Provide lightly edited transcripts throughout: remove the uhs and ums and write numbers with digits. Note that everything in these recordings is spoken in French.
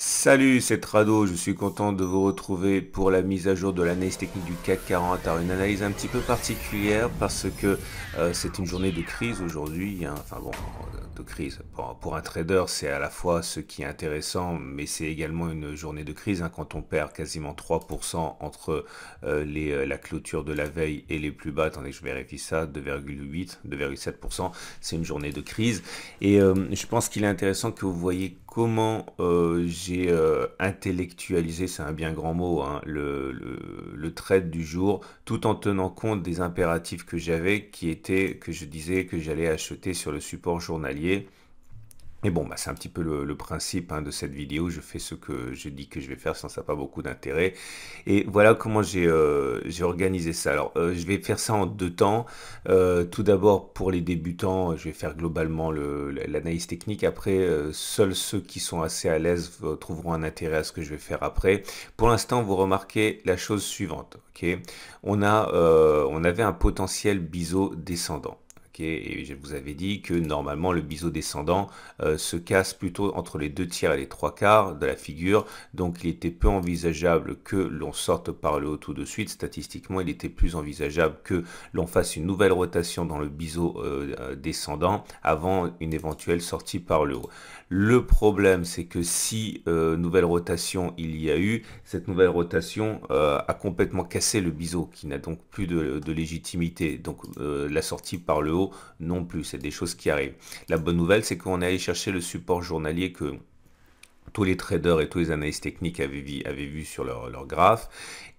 Salut, c'est Trado, je suis content de vous retrouver pour la mise à jour de l'analyse technique du CAC 40. Alors une analyse un petit peu particulière parce que c'est une journée de crise aujourd'hui, hein. Enfin bon, de crise. Pour un trader, c'est à la fois ce qui est intéressant, mais c'est également une journée de crise, hein, quand on perd quasiment 3% entre la clôture de la veille et les plus bas. Attendez, je vérifie ça, 2,8, 2,7%, c'est une journée de crise. Et je pense qu'il est intéressant que vous voyez comment j'ai intellectualisé, c'est un bien grand mot, hein, le trade du jour, tout en tenant compte des impératifs que j'avais, qui étaient que je disais que j'allais acheter sur le support journalier. Et bon, bah, c'est un petit peu le principe, hein, de cette vidéo. Je fais ce que je dis que je vais faire, sinon ça n'a pas beaucoup d'intérêt. Et voilà comment j'ai organisé ça. Alors, je vais faire ça en deux temps. Tout d'abord, pour les débutants, je vais faire globalement l'analyse technique. Après, seuls ceux qui sont assez à l'aise trouveront un intérêt à ce que je vais faire après. Pour l'instant, vous remarquez la chose suivante. Ok, on avait un potentiel biseau descendant. Et je vous avais dit que normalement le biseau descendant se casse plutôt entre les deux tiers et les trois quarts de la figure, donc il était peu envisageable que l'on sorte par le haut tout de suite. Statistiquement, il était plus envisageable que l'on fasse une nouvelle rotation dans le biseau descendant avant une éventuelle sortie par le haut. Le problème, c'est que si nouvelle rotation il y a eu, cette nouvelle rotation a complètement cassé le biseau, qui n'a donc plus de légitimité. Donc la sortie par le haut non plus, c'est des choses qui arrivent. La bonne nouvelle, c'est qu'on est allé chercher le support journalier que tous les traders et tous les analystes techniques avaient vu sur leur graphe.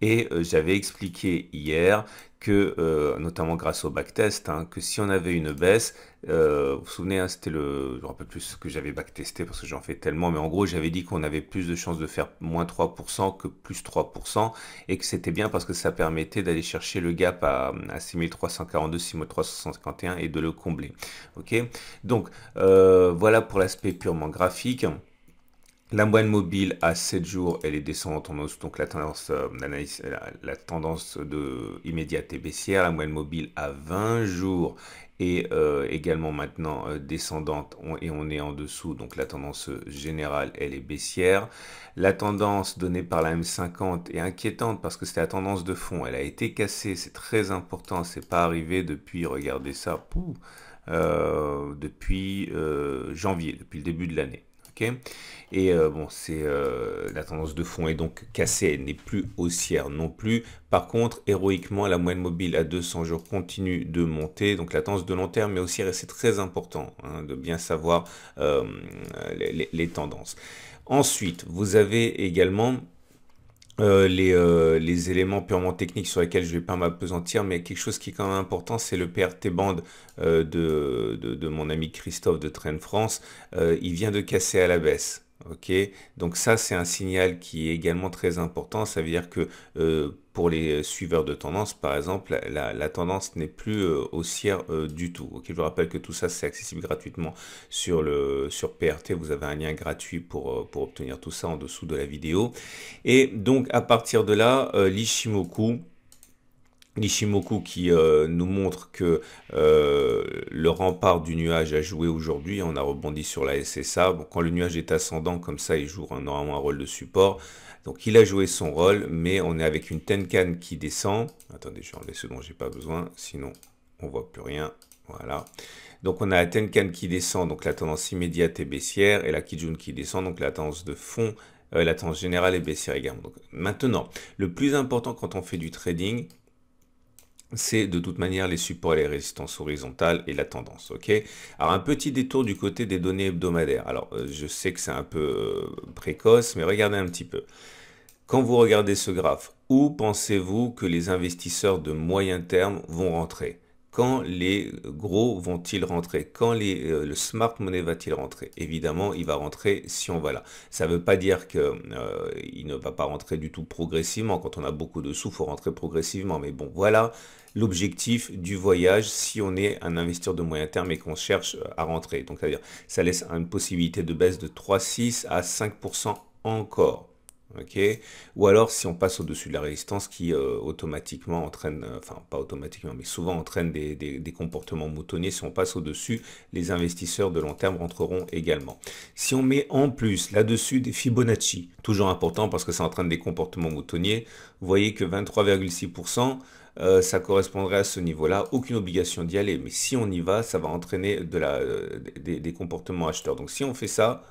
Et j'avais expliqué hier que, notamment grâce au backtest, hein, que si on avait une baisse, vous vous souvenez, hein, c'était je ne me rappelle plus ce que j'avais backtesté parce que j'en fais tellement, mais en gros j'avais dit qu'on avait plus de chances de faire moins 3% que plus 3%, et que c'était bien parce que ça permettait d'aller chercher le gap à 6342, 6351 et de le combler. Ok, donc voilà pour l'aspect purement graphique. La moyenne mobile à 7 jours, elle est descendante en hausse, donc la tendance, la tendance immédiate est baissière. La moyenne mobile à 20 jours est également maintenant descendante, et on est en dessous, donc la tendance générale, elle est baissière. La tendance donnée par la M50 est inquiétante parce que c'est la tendance de fond. Elle a été cassée, c'est très important, c'est pas arrivé depuis, regardez ça, depuis janvier, depuis le début de l'année. Okay, et bon, la tendance de fond est donc cassée, elle n'est plus haussière non plus. Par contre, héroïquement, la moyenne mobile à 200 jours continue de monter. Donc la tendance de long terme, mais aussi c'est très important, hein, de bien savoir les tendances. Ensuite, vous avez également les éléments purement techniques sur lesquels je ne vais pas m'apesantir, mais quelque chose qui est quand même important, c'est le PRT band de mon ami Christophe de Trend France. Il vient de casser à la baisse. Ok, donc ça c'est un signal qui est également très important. Ça veut dire que pour les suiveurs de tendance, par exemple, la tendance n'est plus haussière du tout. Ok, je vous rappelle que tout ça c'est accessible gratuitement sur PRT. Vous avez un lien gratuit pour obtenir tout ça en dessous de la vidéo. Et donc à partir de là, l'Ishimoku qui nous montre que le rempart du nuage a joué aujourd'hui. On a rebondi sur la SSA. Bon, quand le nuage est ascendant comme ça, il joue normalement un rôle de support. Donc il a joué son rôle, mais on est avec une Tenkan qui descend. Attendez, je vais enlever ce dont j'ai pas besoin, sinon on voit plus rien. Voilà. Donc on a la Tenkan qui descend, donc la tendance immédiate est baissière, et la Kijun qui descend, donc la tendance de fond, la tendance générale est baissière également. Donc, maintenant, le plus important quand on fait du trading, c'est de toute manière les supports et les résistances horizontales et la tendance. Ok. Alors un petit détour du côté des données hebdomadaires. Alors je sais que c'est un peu précoce, mais regardez un petit peu. Quand vous regardez ce graphe, où pensez-vous que les investisseurs de moyen terme vont rentrer? Quand les gros vont-ils rentrer? Quand le smart money va-t-il rentrer? Évidemment, il va rentrer si on va là. Ça ne veut pas dire qu'il ne va pas rentrer du tout progressivement. Quand on a beaucoup de sous, il faut rentrer progressivement. Mais bon, voilà l'objectif du voyage si on est un investisseur de moyen terme et qu'on cherche à rentrer. Donc, c'est-à-dire, ça laisse une possibilité de baisse de 3,6 à 5% encore. Ok, ou alors si on passe au-dessus de la résistance qui automatiquement entraîne, enfin pas automatiquement, mais souvent entraîne des comportements moutonniers. Si on passe au-dessus, les investisseurs de long terme rentreront également. Si on met en plus là-dessus des Fibonacci, toujours important parce que ça entraîne des comportements moutonniers, vous voyez que 23,6%, ça correspondrait à ce niveau-là. Aucune obligation d'y aller, mais si on y va, ça va entraîner des comportements acheteurs. Donc si on fait ça,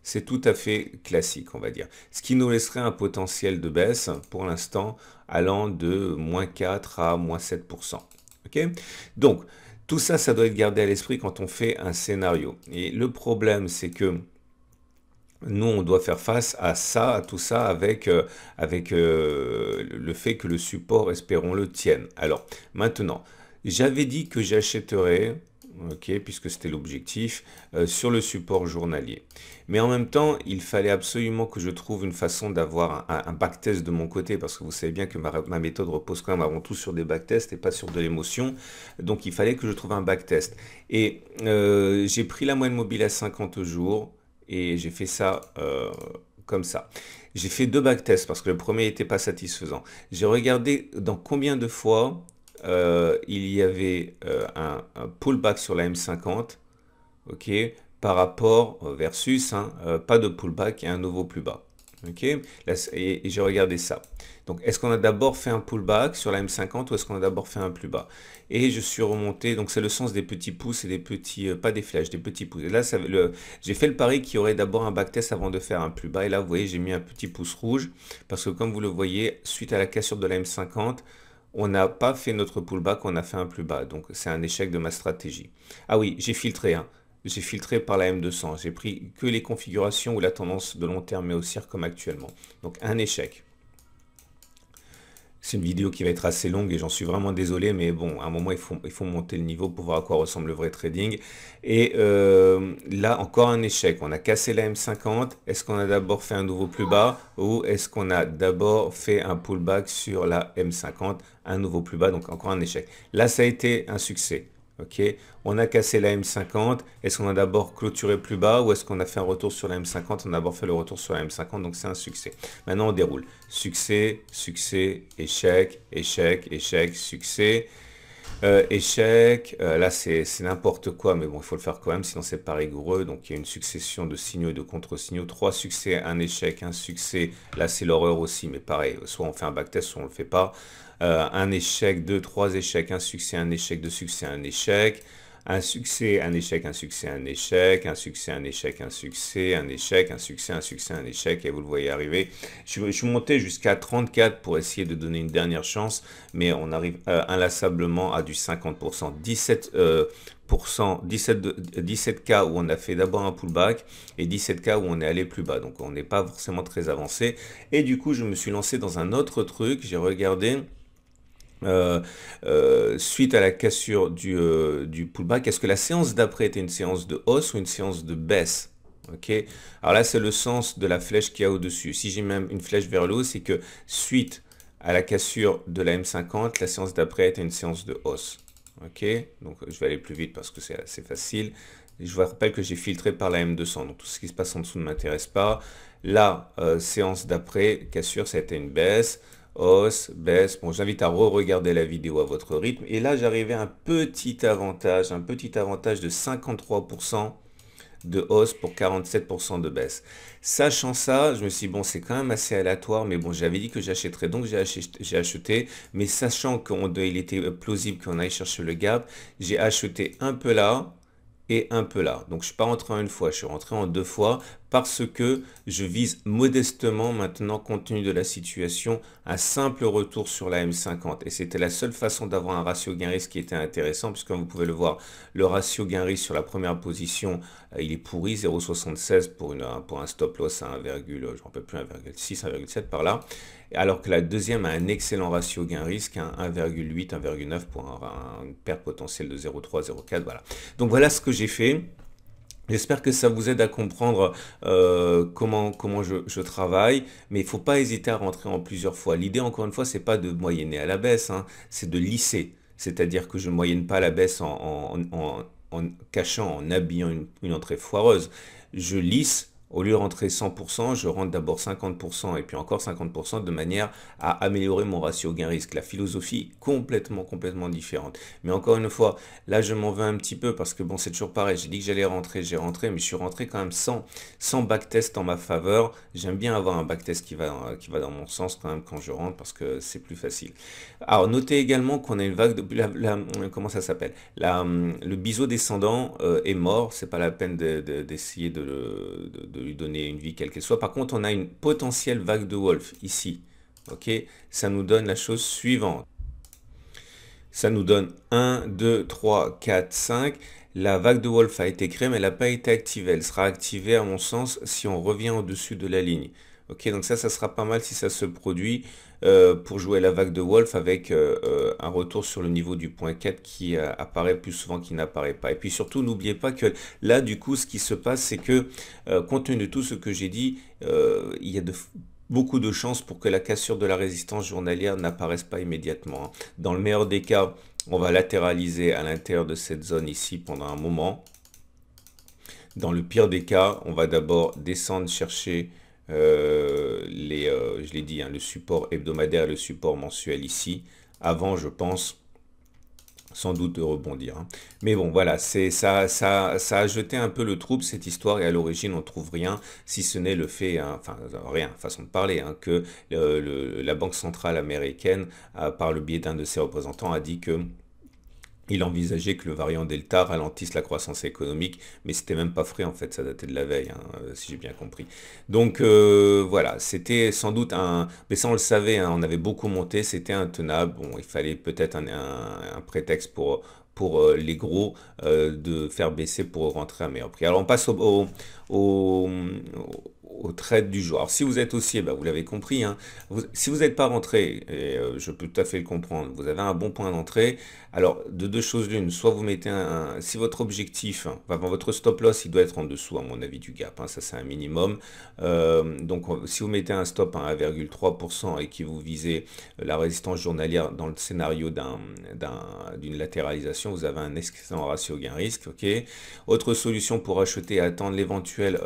c'est tout à fait classique, on va dire. Ce qui nous laisserait un potentiel de baisse, pour l'instant, allant de -4 à -7%. Ok. Donc, tout ça, ça doit être gardé à l'esprit quand on fait un scénario. Et le problème, c'est que nous, on doit faire face à ça, à tout ça, avec le fait que le support, espérons-le, tienne. Alors, maintenant, j'avais dit que j'achèterais, ok, puisque c'était l'objectif, sur le support journalier. Mais en même temps, il fallait absolument que je trouve une façon d'avoir un backtest de mon côté, parce que vous savez bien que ma méthode repose quand même avant tout sur des backtests et pas sur de l'émotion. Donc, il fallait que je trouve un backtest. Et j'ai pris la moyenne mobile à 50 jours. Et j'ai fait ça comme ça. J'ai fait deux backtests parce que le premier n'était pas satisfaisant. J'ai regardé dans combien de fois il y avait un pullback sur la M50, ok, par rapport versus pas de pullback et un nouveau plus bas. Ok, là, et j'ai regardé ça. Donc, est-ce qu'on a d'abord fait un pullback sur la M50 ou est-ce qu'on a d'abord fait un plus bas? Et je suis remonté, donc c'est le sens des petits pouces et des petits, pas des flèches, des petits pouces. Et là, j'ai fait le pari qu'il y aurait d'abord un backtest avant de faire un plus bas. Et là, vous voyez, j'ai mis un petit pouce rouge parce que comme vous le voyez, suite à la cassure de la M50, on n'a pas fait notre pullback, on a fait un plus bas. Donc, c'est un échec de ma stratégie. Ah oui, j'ai filtré, hein. J'ai filtré par la M200. J'ai pris que les configurations où la tendance de long terme est haussière comme actuellement. Donc un échec. C'est une vidéo qui va être assez longue et j'en suis vraiment désolé, mais bon, à un moment, il faut monter le niveau pour voir à quoi ressemble le vrai trading. Et là, encore un échec. On a cassé la M50. Est-ce qu'on a d'abord fait un nouveau plus bas ou est-ce qu'on a d'abord fait un pullback sur la M50, un nouveau plus bas, donc encore un échec. Là, ça a été un succès. Ok, on a cassé la M50. Est-ce qu'on a d'abord clôturé plus bas ou est-ce qu'on a fait un retour sur la M50? On a d'abord fait le retour sur la M50, donc c'est un succès. Maintenant, on déroule. Succès, succès, échec, échec, échec, succès, échec. Là, c'est n'importe quoi, mais bon, il faut le faire quand même, sinon c'est pas rigoureux. Donc, il y a une succession de signaux et de contre-signaux. 3 succès, un échec, un succès. Là, c'est l'horreur aussi, mais pareil, soit on fait un backtest, soit on le fait pas. Un échec, 2, 3 échecs, un succès, un échec, deux succès, un échec, un succès, un échec, un succès, un échec, un succès, un échec, un succès, un échec, un succès, un succès, un échec, et vous le voyez arriver. Je suis monté jusqu'à 34 pour essayer de donner une dernière chance, mais on arrive inlassablement à du 50%. 17 cas où on a fait d'abord un pullback et 17 cas où on est allé plus bas. Donc on n'est pas forcément très avancé. Et du coup, je me suis lancé dans un autre truc. J'ai regardé suite à la cassure du pullback, est-ce que la séance d'après était une séance de hausse ou une séance de baisse? Ok, alors là c'est le sens de la flèche qu'il y a au-dessus. Si j'ai même une flèche vers le haut, c'est que suite à la cassure de la M50, la séance d'après était une séance de hausse. Ok, donc je vais aller plus vite parce que c'est assez facile. Je vous rappelle que j'ai filtré par la M200, donc tout ce qui se passe en dessous ne m'intéresse pas. Là, séance d'après, cassure, ça a été une baisse. Hausse, baisse. Bon, j'invite à re-regarder la vidéo à votre rythme. Et là, j'arrivais à un petit avantage de 53% de hausse pour 47% de baisse. Sachant ça, je me suis dit, bon, c'est quand même assez aléatoire, mais bon, j'avais dit que j'achèterais, donc j'ai acheté. Mais sachant qu'il était plausible qu'on aille chercher le gap, j'ai acheté un peu là et un peu là. Donc, je ne suis pas rentré en une fois, je suis rentré en deux fois parce que je vise modestement maintenant, compte tenu de la situation, un simple retour sur la M50. Et c'était la seule façon d'avoir un ratio gain-risque qui était intéressant, puisque comme vous pouvez le voir, le ratio gain-risque sur la première position, il est pourri, 0,76 pour un stop loss à 1, je ne me rappelle plus, 1,6, 1,7 par là. Alors que la deuxième a un excellent ratio gain-risque, 1,8, 1,9 pour une perte potentielle de 0,3, 0,4. Voilà. Donc voilà ce que j'ai fait. J'espère que ça vous aide à comprendre comment je travaille, mais il ne faut pas hésiter à rentrer en plusieurs fois. L'idée, encore une fois, c'est pas de moyenner à la baisse, hein, c'est de lisser. C'est-à-dire que je ne moyenne pas la baisse en cachant, en habillant une entrée foireuse. Je lisse Au lieu de rentrer 100%, je rentre d'abord 50% et puis encore 50% de manière à améliorer mon ratio gain-risque. La philosophie est complètement différente. Mais encore une fois, là je m'en veux un petit peu parce que bon, c'est toujours pareil. J'ai dit que j'allais rentrer, j'ai rentré, mais je suis rentré quand même sans backtest en ma faveur. J'aime bien avoir un backtest qui va dans mon sens quand même quand je rentre parce que c'est plus facile. Alors, notez également qu'on a une vague de... comment ça s'appelle? Le biseau descendant est mort. C'est pas la peine d'essayer de lui donner une vie quelle qu'elle soit. Par contre, on a une potentielle vague de Wolf ici. Ok? Ça nous donne la chose suivante. Ça nous donne 1, 2, 3, 4, 5. La vague de Wolf a été créée, mais elle n'a pas été activée. Elle sera activée, à mon sens, si on revient au-dessus de la ligne. Ok, donc ça sera pas mal si ça se produit pour jouer la vague de Wolf avec un retour sur le niveau du point 4 qui apparaît plus souvent qu'il n'apparaît pas. Et puis surtout, n'oubliez pas que là, du coup, ce qui se passe, c'est que compte tenu de tout ce que j'ai dit, il y a beaucoup de chances pour que la cassure de la résistance journalière n'apparaisse pas immédiatement, hein. Dans le meilleur des cas, on va latéraliser à l'intérieur de cette zone ici pendant un moment. Dans le pire des cas, on va d'abord descendre chercher je l'ai dit, hein, le support hebdomadaire et le support mensuel ici, avant, je pense, sans doute de rebondir, hein. Mais bon, voilà, ça a jeté un peu le trouble, cette histoire, et à l'origine, on ne trouve rien, si ce n'est le fait, hein, enfin, rien, façon de parler, hein, que la Banque centrale américaine, par le biais d'un de ses représentants, a dit que il envisageait que le variant Delta ralentisse la croissance économique, mais c'était même pas frais en fait, ça datait de la veille, hein, si j'ai bien compris. Donc voilà, c'était sans doute mais ça on le savait, hein, on avait beaucoup monté, c'était intenable. Bon, il fallait peut-être un prétexte pour les gros de faire baisser pour rentrer à meilleur prix. Alors on passe au, au trade du jour. Alors si vous êtes haussier, bah, vous l'avez compris, hein, si vous n'êtes pas rentré, et je peux tout à fait le comprendre, vous avez un bon point d'entrée, alors de deux choses l'une, soit vous mettez si votre objectif, hein, enfin, votre stop loss, il doit être en dessous à mon avis du gap, hein, ça c'est un minimum, donc si vous mettez un stop à 1,3% et que vous visez la résistance journalière dans le scénario d'une latéralisation, vous avez un excellent ratio gain-risque, ok. Autre solution pour acheter, attendre l'éventuelle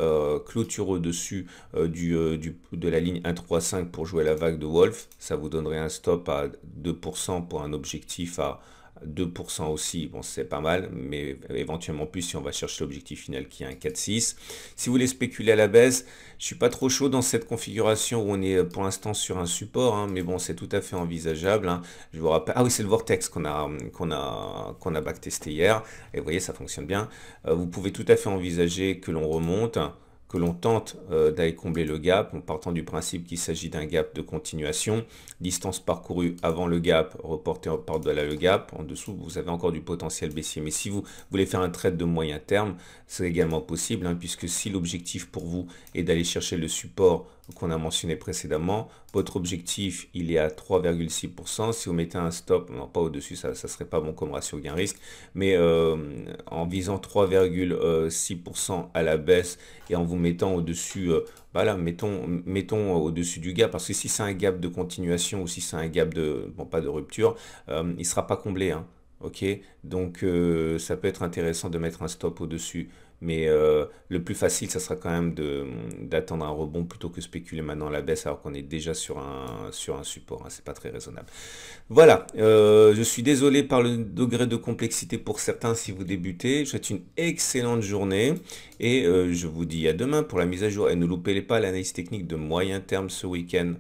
clôture au-dessus de la ligne 1,35 pour jouer la vague de Wolf. Ça vous donnerait un stop à 2% pour un objectif à 2% aussi, bon c'est pas mal, mais éventuellement plus si on va chercher l'objectif final qui est un 4,6. Si vous voulez spéculer à la baisse, je suis pas trop chaud dans cette configuration où on est pour l'instant sur un support, hein, mais bon c'est tout à fait envisageable, hein. Je vous rappelle, ah oui c'est le Vortex qu'on a backtesté hier, et vous voyez ça fonctionne bien. Vous pouvez tout à fait envisager que l'on remonte, que l'on tente d'aller combler le gap en partant du principe qu'il s'agit d'un gap de continuation. Distance parcourue avant le gap, reportée par-delà le gap. En dessous, vous avez encore du potentiel baissier. Mais si vous voulez faire un trade de moyen terme, c'est également possible, hein, puisque si l'objectif pour vous est d'aller chercher le support qu'on a mentionné précédemment, votre objectif il est à 3,6%. Si vous mettez un stop, non pas au-dessus, ça ne serait pas bon comme ratio gain-risque, mais en visant 3,6% à la baisse et en vous mettant au-dessus, voilà, mettons au-dessus du gap, parce que si c'est un gap de continuation ou si c'est un gap de, bon pas de rupture, il ne sera pas comblé, hein. Ok, donc ça peut être intéressant de mettre un stop au-dessus, mais le plus facile, ça sera quand même d'attendre un rebond plutôt que spéculer maintenant à la baisse alors qu'on est déjà sur un support, hein, c'est pas très raisonnable. Voilà, je suis désolé par le degré de complexité pour certains si vous débutez. Je vous souhaite une excellente journée et je vous dis à demain pour la mise à jour. Et ne loupez pas l'analyse technique de moyen terme ce week-end.